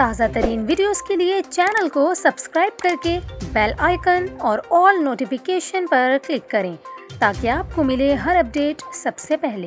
تازہ ترین ویڈیوز کے لیے چینل کو سبسکرائب کر کے بیل آئیکن اور آل نوٹیفیکیشن پر کلک کریں تاکہ آپ کو ملے ہر اپڈیٹ سب سے پہلے۔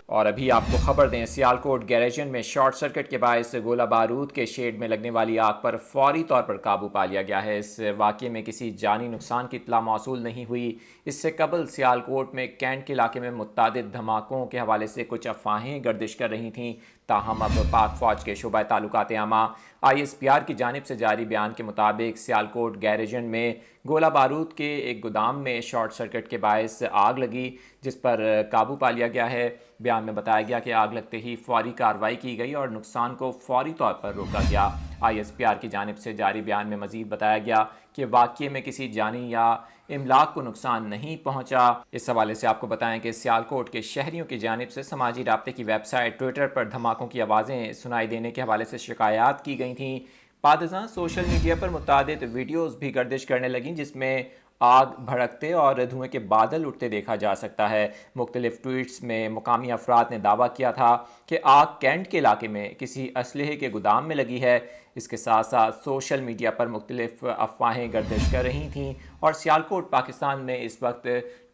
اور ابھی آپ کو خبر دیں، سیالکوٹ گیریجن میں شارٹ سرکٹ کے باعث گولہ بارود کے شیڈ میں لگنے والی آگ پر فوری طور پر قابو پا لیا گیا ہے۔ اس واقعے میں کسی جانی نقصان کی اطلاع موصول نہیں ہوئی۔ اس سے قبل سیالکوٹ میں کینٹ کے علاقے میں متعدد دھماکوں کے حوالے سے کچھ افواہیں گردش کر رہی تھیں، تاہم اب پاک فوج کے شعبہ تعلقات عامہ ISPR کی جانب سے جاری بیان کے مطابق سیالکوٹ گیریجن میں گولہ بارود کے ایک گودام میں شارٹ سرکٹ کے باعث آگ لگی، جس پر قابو پا لیا گیا ہے۔ بیان میں بتایا گیا کہ آگ لگتے ہی فوری کارروائی کی گئی اور نقصان کو فوری طور پر روکا گیا۔ ISPR کی جانب سے جاری بیان میں مزید بتایا گیا کہ واقعے میں کسی جانی یا املاک کو نقصان نہیں پہنچا۔ اس حوالے سے آپ کو بتائیں کہ سیالکوٹ کے شہریوں کی جانب سے سماجی رابطے کی ویب سائٹ ٹویٹر پر دھماکوں کی آوازیں سنائی دینے کے حوالے سے شکایات کی گئی تھیں۔ بعد ازاں سوشل میڈیا پر متعدد ویڈیوز بھی گردش کرنے لگیں جس میں آگ بھڑکتے اور دھوئیں کے بادل اٹھتے دیکھا جا سکتا ہے۔ مختلف ٹویٹس میں مقامی افراد نے دعویٰ کیا تھا کہ آگ کینٹ کے علاقے میں کسی اسلحے کے گودام میں لگی ہے۔ اس کے ساتھ ساتھ سوشل میڈیا پر مختلف افواہیں گردش کر رہی تھیں اور سیالکوٹ پاکستان میں اس وقت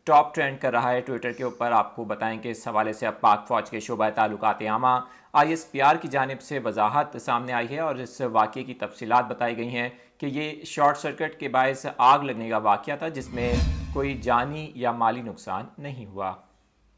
ٹاپ ٹرینڈ کر رہا ہے ٹویٹر کے اوپر۔ آپ کو بتائیں کہ اس حوالے سے اب پاک فوج کے شعبہ تعلقات عامہ ISPR کی جانب سے وضاحت سامنے آئی ہے اور اس واقعے کی تفصیلات بتائی گئی ہیں کہ یہ شارٹ سرکٹ کے باعث آگ لگنے کا واقعہ تھا جس میں کوئی جانی یا مالی نقصان نہیں ہوا۔